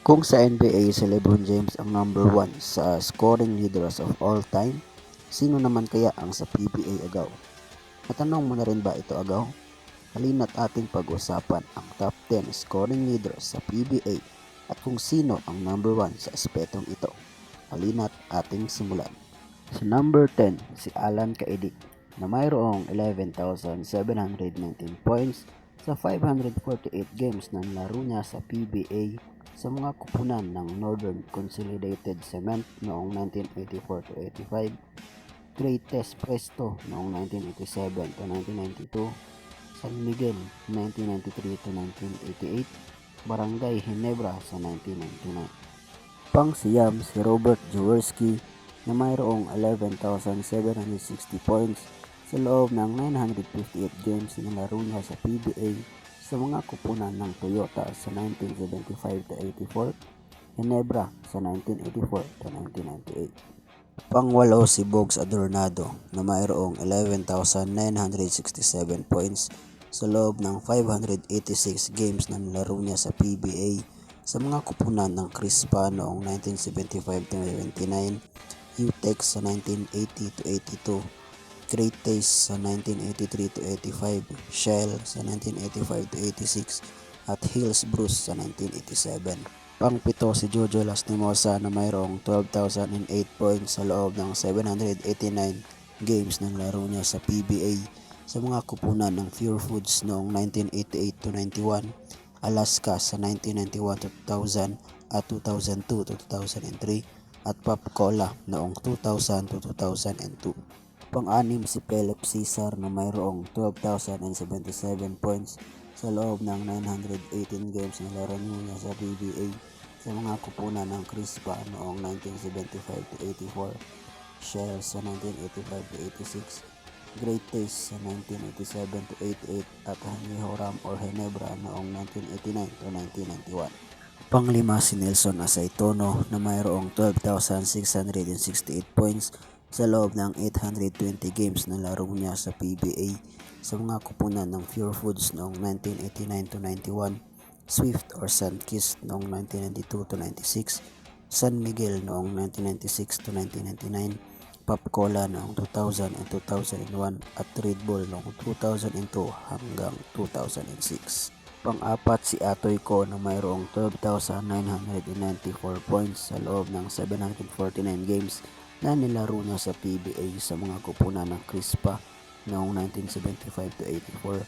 Kung sa NBA si LeBron James ang number 1 sa scoring leaders of all time, sino naman kaya ang sa PBA agaw? Natanong mo na rin ba ito agaw? Halina't ating pag-usapan ang top 10 scoring leaders sa PBA at kung sino ang number 1 sa espetong ito. Halina't ating simulan. Sa number 10, si Alan Kaidik na mayroong 11,719 points sa 548 games na nilaro niya sa PBA sa mga kupunan ng Northern Consolidated Cement noong 1984-85, Greatest Presto noong 1987 to 1992, San Miguel 1993 to 1988, Barangay Ginebra sa 1999. Pangsiyam si Robert Jaworski na mayroong 11,760 points sa loob ng 958 games na nilaro niya sa PBA sa mga kupunan ng Toyota sa 1975 to 84, Ginebra sa 1984 to 1998. Pangwalo si Bogs Adornado na mayroong 11,967 points sa loob ng 586 games na nilaro niya sa PBA sa mga kupunan ng Crispa noong 1975 to 79, UTEX sa 1980 to 82, Great Taste sa 1983 to 85, Shell sa 1985 to 86, at Hills Bruce sa 1987. Pangpito si Jojo Lastimosa na mayroong 12,008 points sa loob ng 789 games ng laro niya sa PBA sa mga kupunan ng Pure Foods noong 1988 to 91, Alaska sa 1991 to 2000 at 2002 to 2003, at Pop Cola noong 2000 to 2002. Pang-anim si Philip Cesar na mayroong 12,077 points sa loob ng 918 games na laro niya sa PBA sa mga kupunan ng Crispa noong 1975 to 84, Shell sa 1985 to 86, Great Taste sa 1987 to 88, at Hanihoram or Ginebra noong 1989 to 1991. Panglima si Nelson Aceitono na mayroong 12,668 points sa loob ng 820 games na laro niya sa PBA sa mga kupunan ng Pure Foods noong 1989 to 91, Swift or Sunkist noong 1992 to 96, San Miguel noong 1996 to 1999, Pop Cola noong 2000 and 2001, at Red Bull noong 2002 hanggang 2006. Pang-apat si Atoy Ko na mayroong 12,994 points sa loob ng 749 games na nilaro niya sa PBA sa mga kupunan ng Crispa noong 1975 to 84,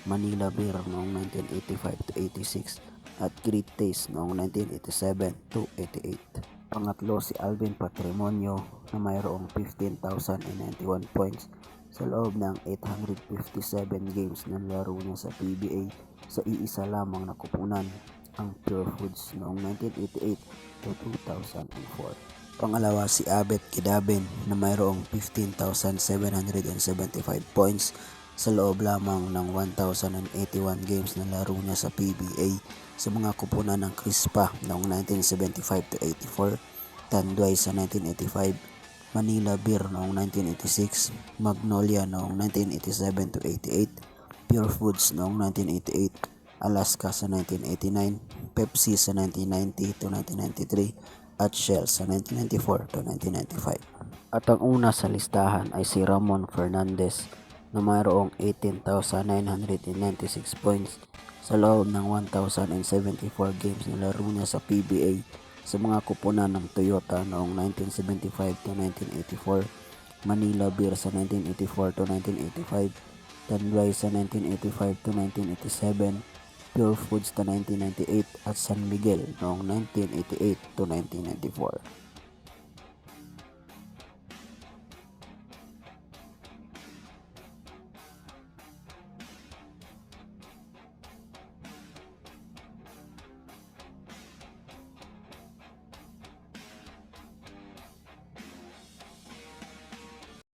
Manila Beer noong 1985 to 86, at Great Taste noong 1987 to 88. Pangatlo si Alvin Patrimonio na mayroong 15,091 points sa loob ng 857 games na nilaro niya sa PBA sa iisa lamang na kupunan, ang Pure Foods noong 1988 to 2004. Pangalawa si Abet Kidaben na mayroong 15,775 points sa loob lamang ng 1,081 games na laro niya sa PBA sa mga kupunan ng Crispa noong 1975 to 84, Tanduay sa 1985, Manila Beer noong 1986, Magnolia noong 1987 to 88, Pure Foods noong 1988, Alaska sa 1989, Pepsi sa 1990 to 1993, at Shell sa 1994 to 1995. At ang una sa listahan ay si Ramon Fernandez na mayroong 18,996 points sa loob ng 1,074 games na laro niya sa PBA sa mga kupunan ng Toyota noong 1975 to 1984, Manila Beer sa 1984 to 1985, Tanduay sa 1985 to 1987, Pure Foods to 1998, at San Miguel noong 1988 to 1994.